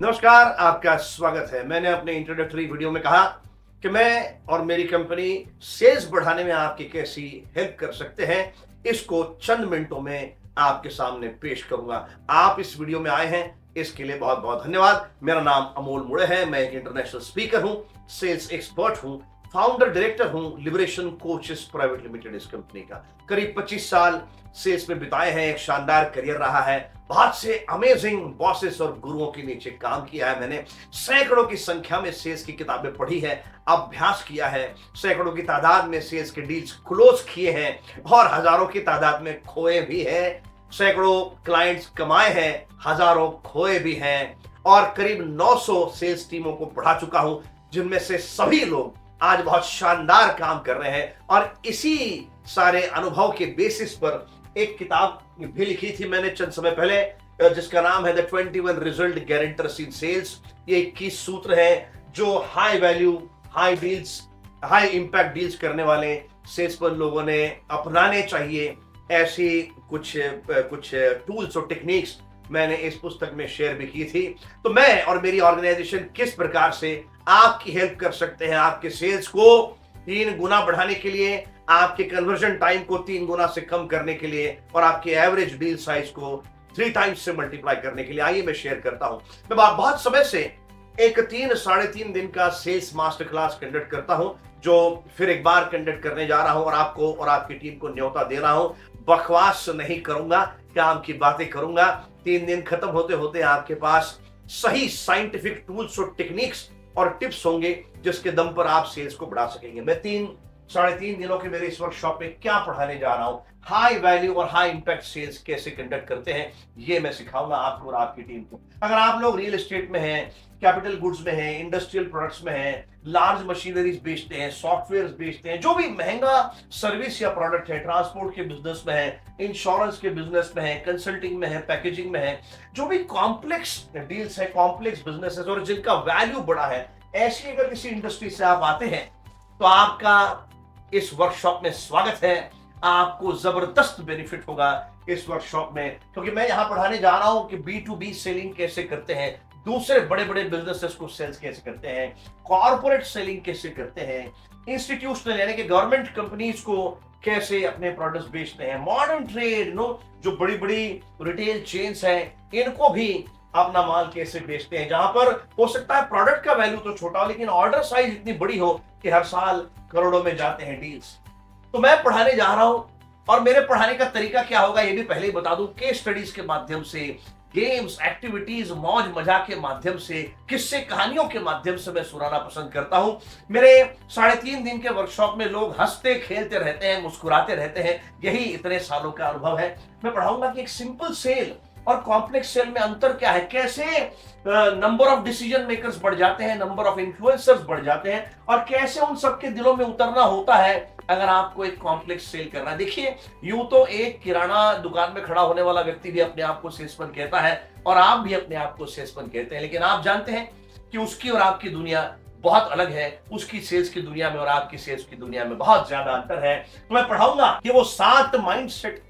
नमस्कार, आपका स्वागत है। मैंने अपने इंट्रोडक्टरी वीडियो में कहा कि मैं और मेरी कंपनी सेल्स बढ़ाने में आपकी कैसी हेल्प कर सकते हैं, इसको चंद मिनटों में आपके सामने पेश करूंगा। आप इस वीडियो में आए हैं, इसके लिए बहुत बहुत धन्यवाद। मेरा नाम अमोल मुड़े है। मैं एक इंटरनेशनल स्पीकर हूं, सेल्स एक्सपर्ट हूं, फाउंडर डायरेक्टर हूं लिबरेशन कोचेस प्राइवेट लिमिटेड इस कंपनी का। करीब 25 साल सेल्स में बिताए हैं। एक शानदार करियर रहा है। बहुत से अमेजिंग बॉसेस और गुरुओं के नीचे काम किया है मैंने। सैकड़ों की संख्या में सेल्स की किताबें पढ़ी है, अभ्यास किया है। सैकड़ों की तादाद में सेल्स के डील्स क्लोज किए हैं और हजारों की तादाद में खोए भी हैं। सैकड़ों क्लाइंट्स कमाए हैं, हजारों खोए भी हैं और करीब 900 सेल्स टीमों को बढ़ा चुका हूं, जिनमें से सभी लोग आज बहुत शानदार काम कर रहे हैं। और इसी सारे अनुभव के बेसिस पर एक किताब भी लिखी थी मैंने चंद समय पहले, जिसका नाम है the 21 result guarantors in sales. ये 21 सूत्र है जो high value, high deals, high impact deals करने वाले सेल्समैन लोगों ने अपनाने चाहिए। ऐसी कुछ टूल्स और टेक्निक्स मैंने इस पुस्तक में शेयर भी की थी। तो मैं और मेरी ऑर्गेनाइजेशन किस प्रकार से आपकी हेल्प कर सकते हैं, आपके सेल्स को 3 गुना बढ़ाने के लिए, आपके कन्वर्जन टाइम को 3 गुना से कम करने के लिए और आपके एवरेज डील साइज को 3 टाइम्स से मल्टीप्लाई करने के लिए, आइए मैं शेयर करता हूं। मैं बहुत समय से एक 3-3.5 दिन का सेल्स मास्टर क्लास कंडक्ट करता हूं, जो फिर एक बार कंडक्ट करने जा रहा हूं और आपको और आपकी टीम को न्योता दे रहा हूं। बकवास नहीं करूंगा, काम की बातें करूंगा। 3 दिन खत्म होते होते आपके पास सही साइंटिफिक टूल्स और टेक्निक्स और टिप्स होंगे, जिसके दम पर आप सेल्स को बढ़ा सकेंगे। मैं 3-3.5 दिनों के मेरे इस वर्कशॉप में क्या पढ़ाने जा रहा हूं, हाई वैल्यू और हाई इंपैक्ट सेल्स कैसे कंडक्ट करते हैं, ये मैं सिखाऊंगा आपको और आपकी टीम को। अगर आप लोग रियल एस्टेट में हैं, कैपिटल गुड्स में हैं, इंडस्ट्रियल प्रोडक्ट्स में हैं, लार्ज मशीनरीज बेचते हैं, सॉफ्टवेयर बेचते हैं, जो भी महंगा सर्विस या प्रोडक्ट है, ट्रांसपोर्ट के बिजनेस में है, इंश्योरेंस के बिजनेस में है, कंसल्टिंग में है, पैकेजिंग में है, जो भी कॉम्प्लेक्स डील्स है, कॉम्प्लेक्स बिजनेस है और जिनका वैल्यू बड़ा है, ऐसी अगर किसी इंडस्ट्री से आप आते हैं तो आपका इस वर्कशॉप में स्वागत है। आपको जबरदस्त बेनिफिट होगा इस वर्कशॉप में, क्योंकि मैं यहां पढ़ाने जा रहा हूं कि B2B सेलिंग कैसे करते हैं, दूसरे बड़े बड़े बिजनेसेस को सेल्स कैसे करते हैं, कॉर्पोरेट सेलिंग कैसे करते हैं, इंस्टीट्यूशनल यानी कि गवर्नमेंट कंपनीज को कैसे अपने प्रोडक्ट्स बेचते हैं, मॉडर्न ट्रेड जो बड़ी बड़ी रिटेल चेन्स हैं, इनको भी अपना माल कैसे बेचते हैं, जहां पर हो सकता है प्रोडक्ट का वैल्यू तो छोटा हो लेकिन ऑर्डर साइज इतनी बड़ी हो कि हर साल करोड़ों में जाते हैं डील्स। तो मैं पढ़ाने जा रहा हूं और मेरे पढ़ाने का तरीका क्या होगा ये भी पहले ही बता दूं। केस स्टडीज के माध्यम से, गेम्स, एक्टिविटीज, मौज मजाक के माध्यम से, किस्से कहानियों के माध्यम से मैं सुनाना पसंद करता हूं। मेरे 3.5 दिन के वर्कशॉप में लोग हंसते खेलते रहते हैं, मुस्कुराते रहते हैं। यही इतने सालों का अनुभव है। मैं पढ़ाऊंगा कि एक सिंपल सेल और कॉम्प्लेक्स सेल में अंतर क्या है, कैसे नंबर ऑफ डिसीजन मेकर्स बढ़ जाते हैं, नंबर ऑफ इन्फ्लुएंसर्स बढ़ जाते हैं और कैसे उन सबके दिलों में उतरना होता है अगर आपको एक कॉम्प्लेक्स सेल करना है। देखिए, यूं तो एक किराना दुकान में खड़ा होने वाला व्यक्ति भी अपने आप को सेल्समैन कहता है और आप भी अपने आप को सेल्समैन कहते हैं, लेकिन आप जानते हैं कि उसकी और आपकी दुनिया बहुत अलग है। उसकी सेल्स की दुनिया में और आपकी सेल्स की दुनिया में बहुत ज्यादा अंतर है। तो मैं पढ़ाऊंगा कि वो 7 माइंडसेट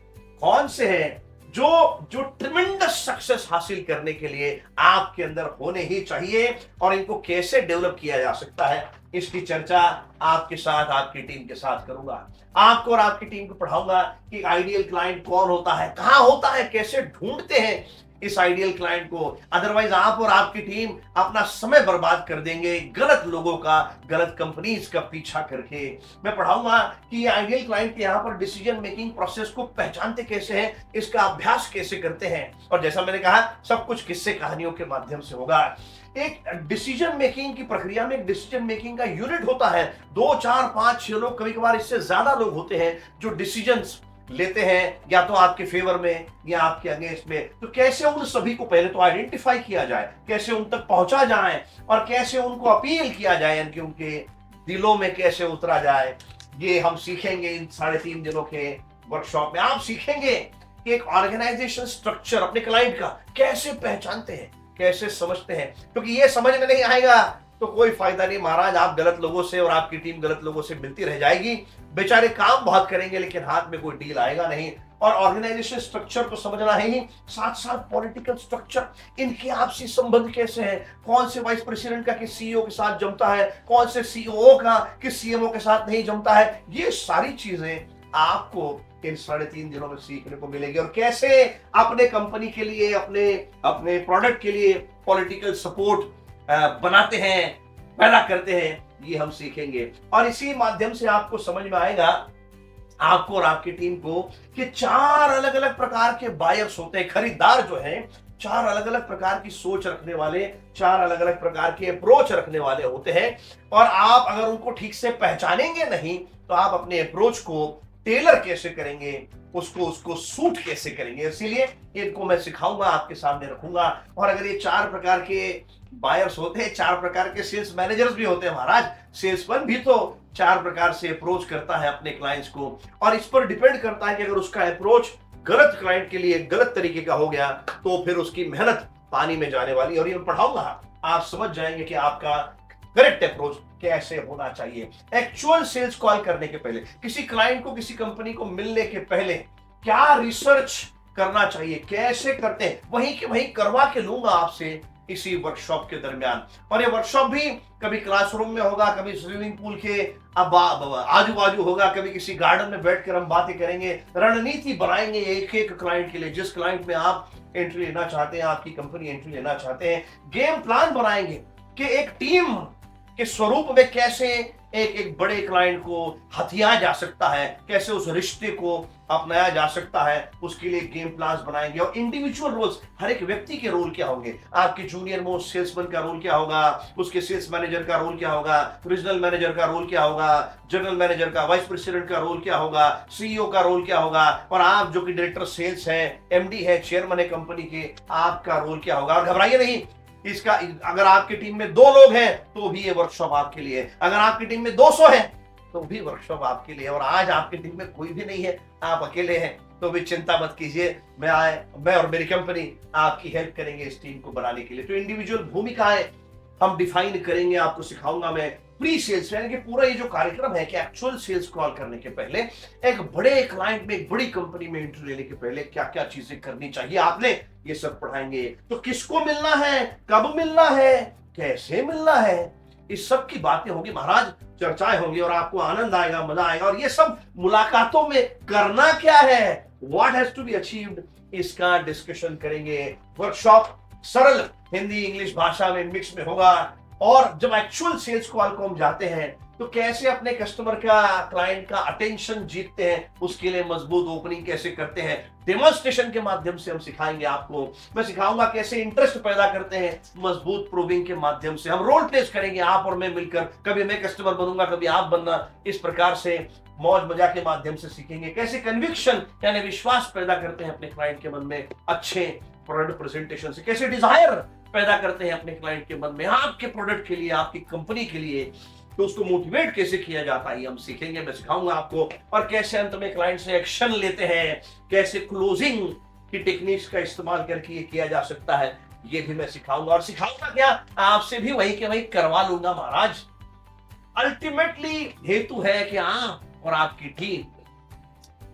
कौन से हैं जो ट्रिमेंडस सक्सेस हासिल करने के लिए आपके अंदर होने ही चाहिए और इनको कैसे डेवलप किया जा सकता है, इसकी चर्चा आपके साथ, आपकी टीम के साथ करूंगा। आपको और आपकी टीम को पढ़ाऊंगा कि आइडियल क्लाइंट कौन होता है, कहां होता है, कैसे ढूंढते हैं इस आइडियल क्लाइंट को। अदरवाइज आप और आपकी टीम अपना समय बर्बाद कर देंगे गलत लोगों का, गलत कंपनीज का पीछा करके। मैं पढ़ाऊंगा कि आइडियल क्लाइंट के यहाँ पर डिसीजन मेकिंग प्रोसेस को पहचानते कैसे हैं, इसका अभ्यास कैसे करते हैं। और जैसा मैंने कहा, सब कुछ किस्से कहानियों के माध्यम से होगा। एक डिसीजन मेकिंग की प्रक्रिया में एक डिसीजन मेकिंग का यूनिट होता है। 2, 4, 5, 6 लोग, कभी कभार इससे ज्यादा लोग होते हैं जो डिसीजंस लेते हैं, या तो आपके फेवर में या आपके अगेंस्ट में। तो कैसे उन सभी को पहले तो आइडेंटिफाई किया जाए, कैसे उन तक पहुंचा जाए और कैसे उनको अपील किया जाए, यानी कि उनके दिलों में कैसे उतरा जाए, ये हम सीखेंगे इन 3.5 दिनों के वर्कशॉप में। आप सीखेंगे कि एक ऑर्गेनाइजेशन स्ट्रक्चर अपने क्लाइंट का कैसे पहचानते हैं, कैसे समझते हैं, क्योंकि ये समझ में नहीं आएगा तो कोई फायदा नहीं महाराज। आप गलत लोगों से और आपकी टीम गलत लोगों से मिलती रह जाएगी। बेचारे काम बहुत करेंगे लेकिन हाथ में कोई डील आएगा नहीं। और ऑर्गेनाइजेशन स्ट्रक्चर तो समझना है ही, साथ साथ पॉलिटिकल स्ट्रक्चर, इनके आपसी संबंध कैसे हैं, कौन से वाइस प्रेसिडेंट का किस सीईओ के साथ जमता है, कौन से सीईओ का किस सीएमओ के साथ नहीं जमता है, ये सारी चीजें आपको इन 3.5 दिनों में सीखने को मिलेगी। और कैसे अपने कंपनी के लिए, अपने अपने प्रोडक्ट के लिए पॉलिटिकल सपोर्ट बनाते हैं, पैदा करते हैं, ये हम सीखेंगे। और इसी माध्यम से आपको समझ में आएगा, आपको और आपकी टीम को, कि 4 अलग अलग प्रकार के बायर्स होते हैं। खरीदार जो है 4 अलग अलग प्रकार की सोच रखने वाले, 4 अलग अलग प्रकार की अप्रोच रखने वाले होते हैं। और आप अगर उनको ठीक से पहचानेंगे नहीं तो आप अपने अप्रोच को टेलर कैसे करेंगे, उसको सूट कैसे करेंगे। इसीलिए इनको मैं सिखाऊंगा, आपके सामने रखूंगा। और अगर ये 4 प्रकार के बायर्स होते हैं, 4 प्रकार के सेल्स मैनेजर्स भी होते हैं महाराज, सेल्समैन भी तो 4 प्रकार से अप्रोच करता है अपने क्लाइंट्स को। और इस पर डिपेंड करता है कि अगर उसका अप्रोच गलत क्लाइंट के लिए गलत तरीके का हो गया तो फिर उसकी मेहनत पानी में जाने वाली। और ये मैं पढ़ाऊंगा, आप समझ जाएंगे कि आपका करेक्ट अप्रोच कैसे होना चाहिए। एक्चुअल सेल्स कॉल करने के पहले, किसी क्लाइंट को, किसी कंपनी को मिलने के पहले क्या रिसर्च करना चाहिए, कैसे करते हैं, वहीं के वहीं करवा के लूंगा आपसे इसी वर्कशॉप के दरमियान। और ये वर्कशॉप भी कभी क्लासरूम में होगा, कभी स्विमिंग पूल के आजू बाजू होगा, कभी किसी गार्डन में बैठकर हम बातें करेंगे, रणनीति बनाएंगे एक एक क्लाइंट के लिए। जिस क्लाइंट में आप एंट्री लेना चाहते हैं, आपकी कंपनी एंट्री लेना चाहते हैं, गेम प्लान बनाएंगे कि एक टीम के स्वरूप में कैसे एक एक बड़े क्लाइंट को हथिया जा सकता है, कैसे उस रिश्ते को अपनाया जा सकता है, उसके लिए गेम प्लान बनाएंगे। और इंडिविजुअल रोल्स, हर एक व्यक्ति के रोल क्या होंगे, आपके जूनियर मोस्ट सेल्समैन का रोल क्या होगा, उसके सेल्स मैनेजर का रोल क्या होगा, रीजनल मैनेजर का रोल क्या होगा, जनरल मैनेजर का, वाइस प्रेसिडेंट का रोल क्या होगा, सीईओ का रोल क्या होगा, और आप जो कि डायरेक्टर सेल्स है, एमडी है, चेयरमैन है कंपनी के, आपका रोल क्या होगा। और घबराइए नहीं, इसका अगर आपकी टीम में 2 लोग हैं तो भी ये वर्कशॉप आपके लिए, अगर आपकी टीम में 200 है तो भी वर्कशॉप आपके लिए। और आज आपकी टीम में कोई भी नहीं है, आप अकेले हैं, तो भी चिंता मत कीजिए, मैं और मेरी कंपनी आपकी हेल्प करेंगे इस टीम को बनाने के लिए। तो इंडिविजुअल भूमिकाएं हम डिफाइन करेंगे, आपको सिखाऊंगा मैं। प्री सेल्स यानी कि पूरा ये जो कार्यक्रम है कि एक्चुअल सेल्स कॉल करने के पहले, एक बड़े क्लाइंट में, एक बड़ी कंपनी में एंट्री लेने के पहले क्या क्या चीजें करनी चाहिए आपने, ये सब पढ़ाएंगे। तो किसको मिलना है, कब मिलना है, कैसे मिलना है, इस सब की बातें होंगी महाराज, चर्चाएं होंगी, और आपको आनंद आएगा, मजा आएगा। और ये सब मुलाकातों में करना क्या है, what has to be achieved, इसका डिस्कशन करेंगे। वर्कशॉप सरल हिंदी इंग्लिश भाषा में मिक्स में होगा। और जब एक्चुअल सेल्स कॉल को हम जाते हैं तो कैसे अपने कस्टमर का, क्लाइंट का अटेंशन जीतते हैं, उसके लिए मजबूत ओपनिंग कैसे करते हैं, डेमोन्स्ट्रेशन के माध्यम से हम सिखाएंगे आपको। मैं सिखाऊंगा कैसे इंटरेस्ट पैदा करते हैं, मजबूत प्रूविंग के माध्यम से। हम रोल प्लेस करेंगे आप और मैं मिलकर, कभी मैं कस्टमर बनूंगा, कभी आप बनना, इस प्रकार से मौज मजा के माध्यम से सीखेंगे। कैसे कन्विक्शन यानी विश्वास पैदा करते हैं अपने क्लाइंट के मन में अच्छे प्रोडक्ट प्रेजेंटेशन से, कैसे डिजायर पैदा करते हैं अपने क्लाइंट के मन में आपके प्रोडक्ट के लिए, आपकी कंपनी के लिए, तो उसको मोटिवेट कैसे किया जाता है हम सीखेंगे, मैं सिखाऊंगा आपको। और कैसे अंत में क्लाइंट से एक्शन लेते हैं, कैसे क्लोजिंग की टेक्निक्स का इस्तेमाल करके ये किया जा सकता है, ये भी मैं सिखाऊंगा। और सिखाऊंगा क्या, आपसे भी वही के वही करवा लूंगा महाराज। अल्टीमेटली हेतु है कि आप और आपकी टीम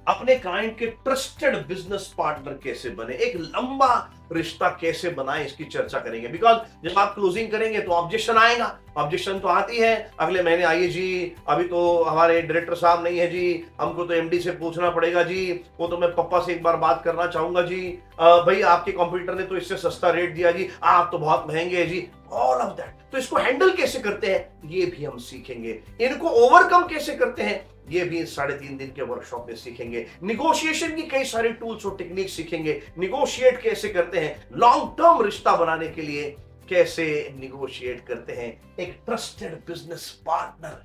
अपने क्लाइंट के ट्रस्टेड बिजनेस पार्टनर कैसे बने, एक लंबा रिश्ता कैसे बनाए, इसकी चर्चा करेंगे। बिकॉज जब आप क्लोजिंग करेंगे तो ऑब्जेक्शन आएगा, ऑब्जेक्शन तो आती है, अगले महीने आइए जी, अभी तो हमारे डायरेक्टर साहब नहीं है जी, हमको तो एमडी से पूछना पड़ेगा जी, वो तो मैं पप्पा से एक बार बात करना चाहूंगा जी, भाई आपके कंप्यूटर ने तो इससे सस्ता रेट दिया जी, आप तो बहुत महंगे है जी, ऑल ऑफ दैट। तो इसको हैंडल कैसे करते हैं ये भी हम सीखेंगे, इनको ओवरकम कैसे करते हैं ये भी 3.5 दिन के वर्कशॉप में सीखेंगे। निगोशिएशन की कई सारे टूल्स और टेक्निक सीखेंगे, निगोशिएट कैसे करते हैं, लॉन्ग टर्म रिश्ता बनाने के लिए कैसे निगोशिएट करते हैं, एक ट्रस्टेड बिजनेस पार्टनर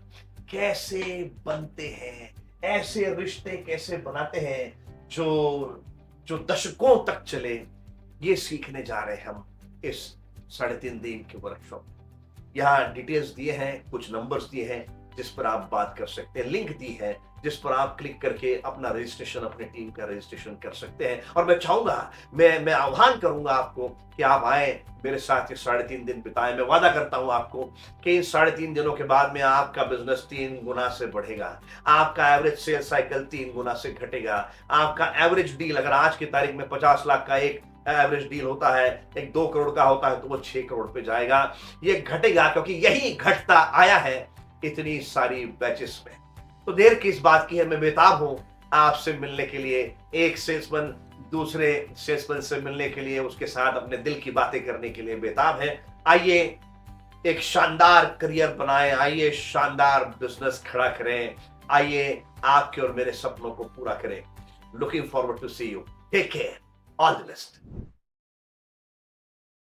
कैसे बनते हैं, ऐसे रिश्ते कैसे बनाते हैं जो दशकों तक चले, ये सीखने जा रहे हैं हम इस 3.5 दिन के वर्कशॉप। यहाँ डिटेल्स दिए हैं, कुछ नंबर्स दिए हैं, जिस पर आप बात कर सकते हैं, लिंक दी है जिस पर आप क्लिक करके अपना रजिस्ट्रेशन, अपने टीम का रजिस्ट्रेशन कर सकते हैं। और मैं चाहूंगा, मैं आह्वान करूंगा आपको कि आप आए मेरे साथ ये 3.5 दिन बिताएं। मैं वादा करता हूं आपको कि इन 3.5 दिनों के बाद में आपका बिजनेस 3 गुना से बढ़ेगा, आपका एवरेज सेल साइकिल 3 गुना से घटेगा, आपका एवरेज डील, अगर आज की तारीख में 50 लाख का एक एवरेज डील होता है, एक 2 करोड़ का होता है, तो वो 6 करोड़ पे जाएगा। ये घटेगा क्योंकि यही घटता आया है इतनी सारी बैचेस में। तो देर किस बात की है, मैं बेताब हूं आपसे मिलने के लिए। एक सेल्समैन दूसरे सेल्समैन से मिलने के लिए, उसके साथ अपने दिल की बातें करने के लिए बेताब है। आइए एक शानदार करियर बनाएं, आइए शानदार बिजनेस खड़ा करें, आइए आपके और मेरे सपनों को पूरा करें। Looking forward to see you. Take care, all the best.